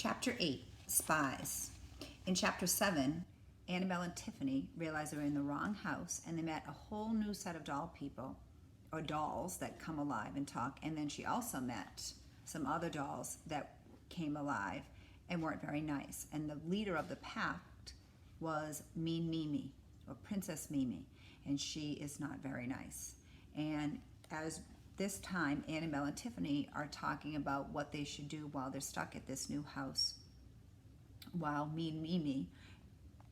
Chapter 8, Spies. In Chapter 7, Annabelle and Tiffany realized they were in the wrong house, and they met a whole new set of doll people, or dolls that come alive and talk, and then she also met some other dolls that came alive and weren't very nice. And the leader of the pact was Mean Mimi, or Princess Mimi, and she is not very nice. And as this time, Annabelle and Tiffany are talking about what they should do while they're stuck at this new house, while Mean Mimi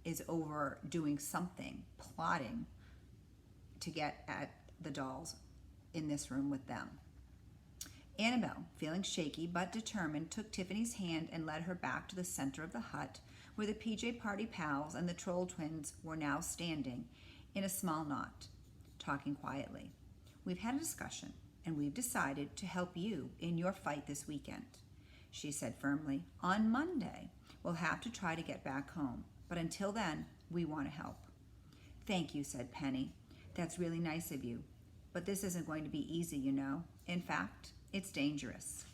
is over doing something, plotting to get at the dolls in this room with them. Annabelle, feeling shaky but determined, took Tiffany's hand and led her back to the center of the hut, where the PJ Party pals and the Troll twins were now standing in a small knot, talking quietly. "We've had a discussion, and we've decided to help you in your fight this weekend," she said firmly. "On Monday, we'll have to try to get back home, but until then, we want to help." "Thank you," said Penny. "That's really nice of you, but this isn't going to be easy, you know. In fact, it's dangerous.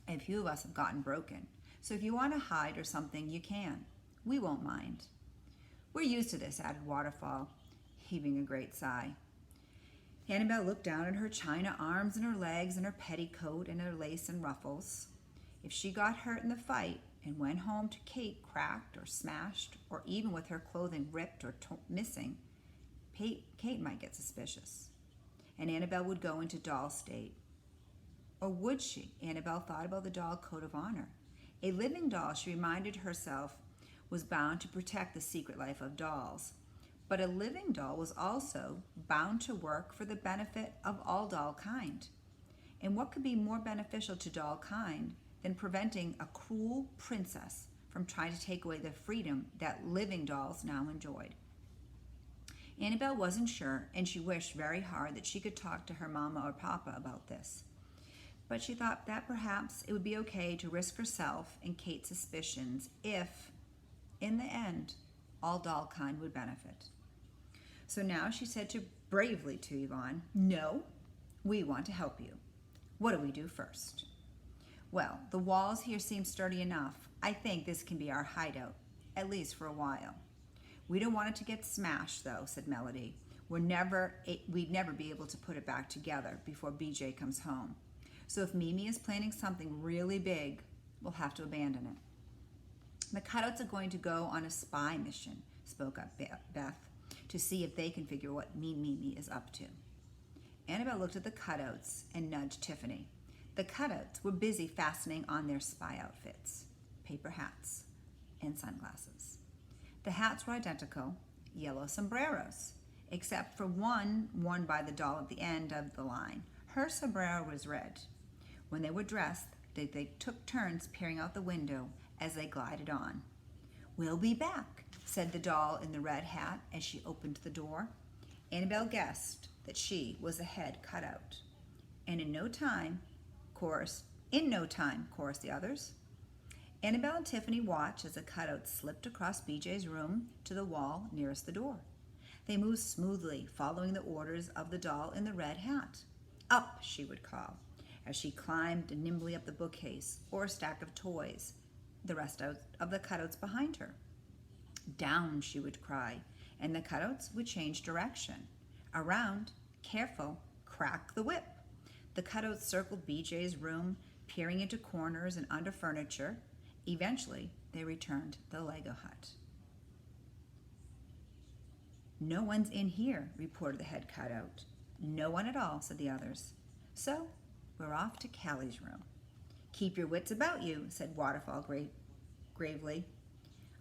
A few of us have gotten broken, so if you want to hide or something, you can. We won't mind." "We're used to this," added Waterfall, heaving a great sigh. Annabelle looked down at her china arms and her legs and her petticoat and her lace and ruffles. If she got hurt in the fight and went home to Kate cracked or smashed, or even with her clothing ripped or missing, Kate might get suspicious, and Annabelle would go into doll state. Or would she? Annabelle thought about the doll code of honor. A living doll, she reminded herself, was bound to protect the secret life of dolls. But a living doll was also bound to work for the benefit of all doll kind. And what could be more beneficial to doll kind than preventing a cruel princess from trying to take away the freedom that living dolls now enjoyed? Annabelle wasn't sure, and she wished very hard that she could talk to her mama or papa about this. But she thought that perhaps it would be okay to risk herself and Kate's suspicions if, in the end, all doll kind would benefit. So now she said bravely to Yvonne, "No, we want to help you. What do we do first?" "Well, the walls here seem sturdy enough. I think this can be our hideout, at least for a while." "We don't want it to get smashed, though," said Melody. We'd never be able to put it back together before BJ comes home. So if Mimi is planning something really big, we'll have to abandon it." "The cutouts are going to go on a spy mission," spoke up Beth, "to see if they can figure what Mean Mimi is up to." Annabelle looked at the cutouts and nudged Tiffany. The cutouts were busy fastening on their spy outfits, paper hats, and sunglasses. The hats were identical, yellow sombreros, except for one worn by the doll at the end of the line. Her sombrero was red. When they were dressed, they took turns peering out the window as they glided on. "We'll be back," said the doll in the red hat as she opened the door. Annabelle guessed that she was the head cutout. And in no time, chorused the others. Annabelle and Tiffany watched as the cutout slipped across BJ's room to the wall nearest the door. They moved smoothly, following the orders of the doll in the red hat. "Up," she would call, as she climbed nimbly up the bookcase or a stack of toys, the rest of the cutouts behind her. "Down," she would cry, and the cutouts would change direction. Around, careful, crack the whip. The cutouts circled BJ's room, peering into corners and under furniture. Eventually, they returned to the Lego hut. "No one's in here," reported the head cutout. "No one at all," said the others. "So, we're off to Callie's room." "Keep your wits about you," said Waterfall gravely.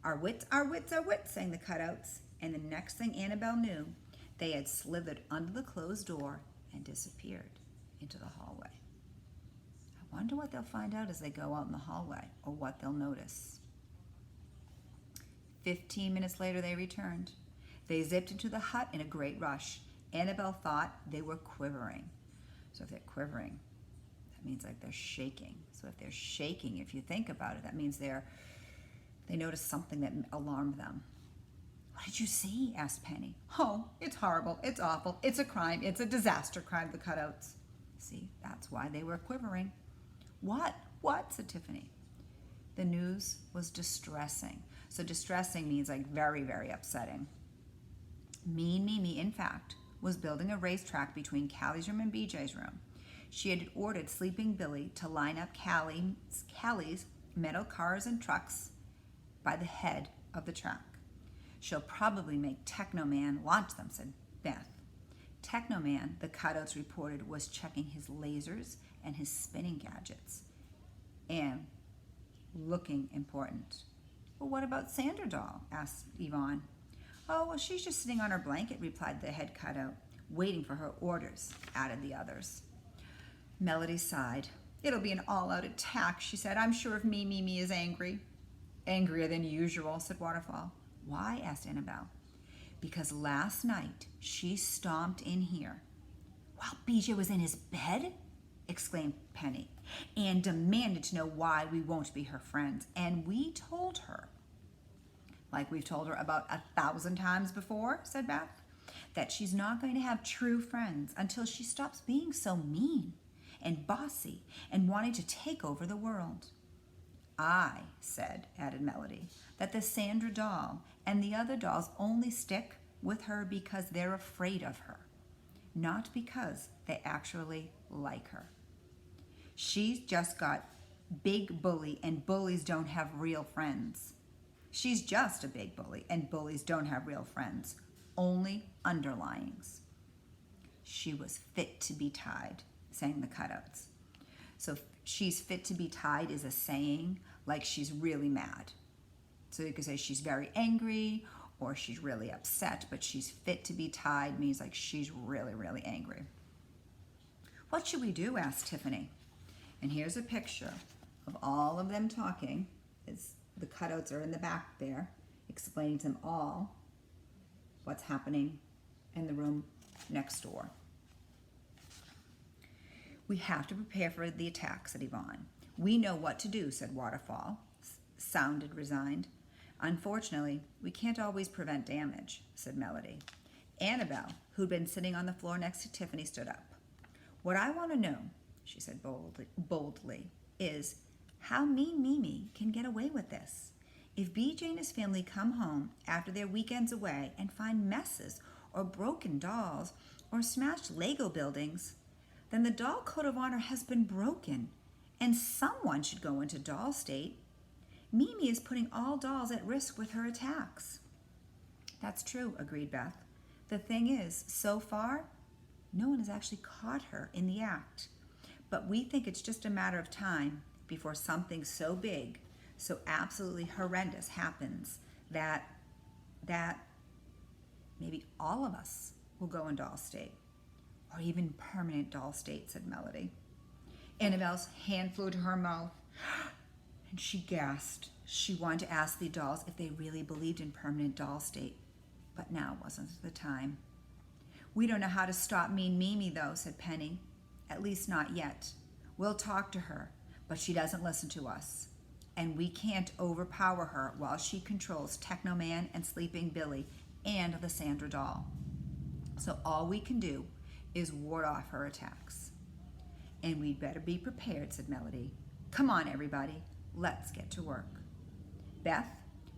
Our wits, sang the cutouts, and the next thing Annabelle knew, they had slithered under the closed door and disappeared into the hallway. I wonder what they'll find out as they go out in the hallway, or what they'll notice. 15 minutes later, they returned. They zipped into the hut in a great rush. Annabelle thought they were quivering. So if they're quivering, that means like they're shaking. So if they're shaking, if you think about it, that means they noticed something that alarmed them. "What did you see?" asked Penny. "Oh, it's horrible. It's awful. It's a crime. It's a disaster," cried the cutouts. See, that's why they were quivering. What? What? Said Tiffany. The news was distressing. So distressing means like very, very upsetting. Mean Mimi, in fact, was building a racetrack between Callie's room and BJ's room. She had ordered Sleeping Billy to line up Callie's metal cars and trucks by the head of the track. She'll probably make Technoman launch them, said Beth. Technoman, the cutouts reported, was checking his lasers and his spinning gadgets and looking important. Well, what about Sandra Doll? Asked Yvonne. Oh, well, she's just sitting on her blanket, replied the head cutout. Waiting for her orders, added the others. Melody sighed. It'll be an all-out attack, she said. I'm sure if Mimi is angry. Angrier than usual, said Waterfall. Why? Asked Annabelle. Because last night she stomped in here while BJ was in his bed, exclaimed Penny, and demanded to know why we won't be her friends. And we told her, like we've told her about 1,000 times before, said Beth, that she's not going to have true friends until she stops being so mean and bossy and wanting to take over the world. I said, added Melody, that the Sandra doll and the other dolls only stick with her because they're afraid of her, not because they actually like her. She's just got big bully, and bullies don't have real friends. She's just a big bully, and bullies don't have real friends, only underlyings. She was fit to be tied, sang the cutouts. So she's fit to be tied is a saying like she's really mad. So you could say she's very angry or she's really upset, but she's fit to be tied means like she's really, really angry. What should we do? Asked Tiffany. And here's a picture of all of them talking. The cutouts are in the back there, explaining to them all what's happening in the room next door. We have to prepare for the attack, said Yvonne. We know what to do, said Waterfall, sounded resigned. Unfortunately, we can't always prevent damage, said Melody. Annabelle, who'd been sitting on the floor next to Tiffany, stood up. What I want to know, she said boldly, is how Mean Mimi can get away with this. If BJ and his family come home after their weekends away and find messes or broken dolls or smashed Lego buildings, then the doll code of honor has been broken, and someone should go into doll state. Mimi is putting all dolls at risk with her attacks. That's true, agreed Beth. The thing is, so far, no one has actually caught her in the act. But we think it's just a matter of time before something so big, so absolutely horrendous happens that maybe all of us will go in doll state. Or even permanent doll state, said Melody. Annabelle's hand flew to her mouth, and she gasped. She wanted to ask the dolls if they really believed in permanent doll state, but now wasn't the time. We don't know how to stop Mean Mimi, though, said Penny. At least not yet. We'll talk to her, but she doesn't listen to us. And we can't overpower her while she controls Technoman and Sleeping Billy and the Sandra doll. So all we can do is ward off her attacks. And we'd better be prepared, said Melody. Come on, everybody. Let's get to work. Beth,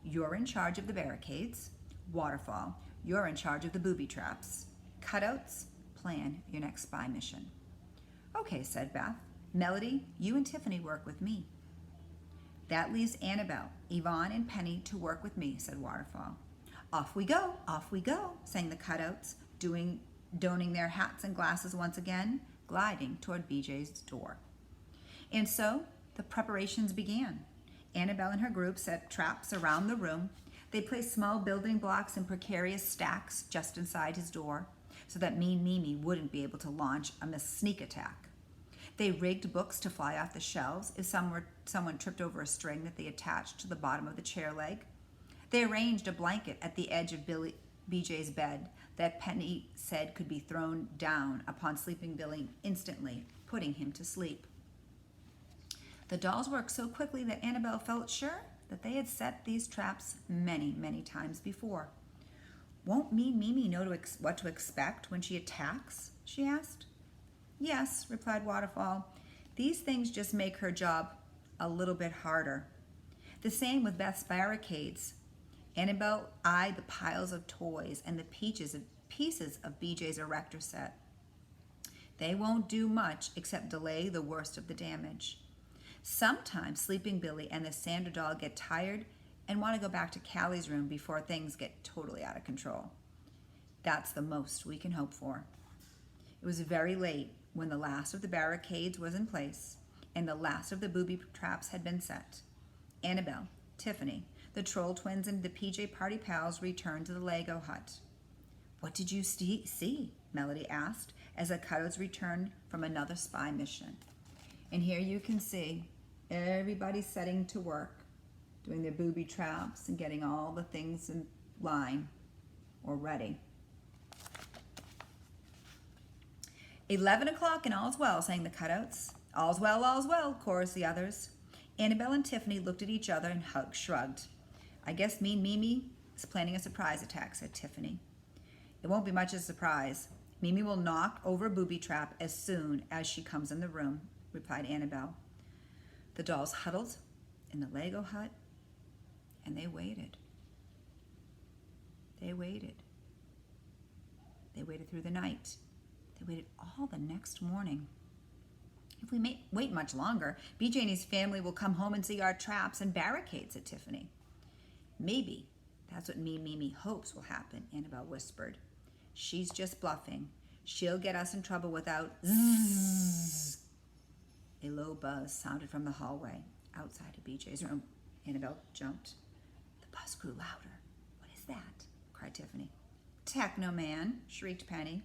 you're in charge of the barricades. Waterfall, you're in charge of the booby traps. Cutouts, plan your next spy mission. Okay, said Beth. Melody, you and Tiffany work with me. That leaves Annabelle, Yvonne, and Penny to work with me, said Waterfall. Off we go, sang the cutouts, donning their hats and glasses once again, gliding toward BJ's door. And so the preparations began. Annabelle and her group set traps around the room. They placed small building blocks in precarious stacks just inside his door so that Mean Mimi wouldn't be able to launch a sneak attack. They rigged books to fly off the shelves if someone tripped over a string that they attached to the bottom of the chair leg. They arranged a blanket at the edge of BJ's bed that Penny said could be thrown down upon Sleeping Billy instantly, putting him to sleep. The dolls worked so quickly that Annabelle felt sure that they had set these traps many, many times before. Won't Mean Mimi know what to expect when she attacks? She asked. Yes, replied Waterfall. These things just make her job a little bit harder. The same with Beth's barricades. Annabelle eyed the piles of toys and the pieces of BJ's erector set. They won't do much except delay the worst of the damage. Sometimes Sleeping Billy and the Sandra doll get tired and want to go back to Callie's room before things get totally out of control. That's the most we can hope for. It was very late when the last of the barricades was in place and the last of the booby traps had been set. Annabelle, Tiffany, the Troll Twins, and the PJ Party Pals returned to the Lego hut. "What did you see?" Melody asked as the cutouts returned from another spy mission. And here you can see everybody setting to work, doing their booby traps and getting all the things in line or ready. 11 o'clock and all's well, sang the cutouts. All's well, chorused the others. Annabelle and Tiffany looked at each other and shrugged. "I guess Mean Mimi is planning a surprise attack," said Tiffany. "It won't be much of a surprise. Mimi will knock over a booby trap as soon as she comes in the room," replied Annabelle. The dolls huddled in the Lego hut and they waited. They waited. They waited through the night. They waited all the next morning. "If we wait much longer, BJ and his family will come home and see our traps and barricades," said Tiffany. "Maybe that's what Mean Mimi hopes will happen," Annabelle whispered. "She's just bluffing. She'll get us in trouble without zzz." A low buzz sounded from the hallway outside of BJ's room. Annabelle jumped. The buzz grew louder. "What is that?" cried Tiffany. "Techno Man," shrieked Penny.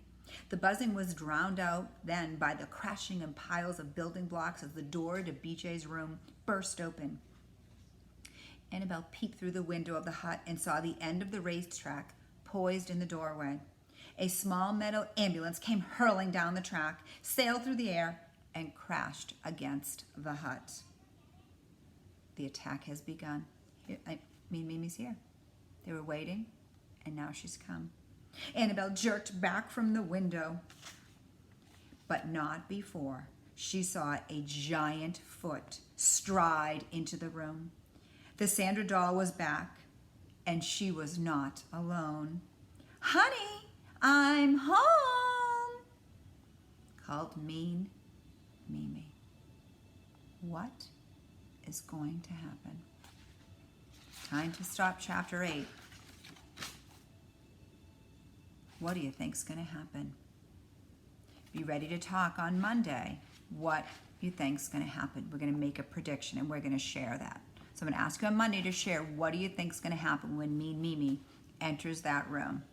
The buzzing was drowned out then by the crashing and piles of building blocks as the door to BJ's room burst open. Annabelle peeked through the window of the hut and saw the end of the racetrack poised in the doorway. A small metal ambulance came hurling down the track, sailed through the air, and crashed against the hut. The attack has begun. Mimi's here. They were waiting, and now she's come. Annabelle jerked back from the window, but not before she saw a giant foot stride into the room. The Sandra doll was back, and she was not alone. "Honey, I'm home," called Mean Mimi. What is going to happen? Time to stop chapter 8. What do you think's going to happen? Be ready to talk on Monday what you think's going to happen. We're going to make a prediction and we're going to share that. So I'm going to ask you on Monday to share what do you think's going to happen when Mean Mimi enters that room.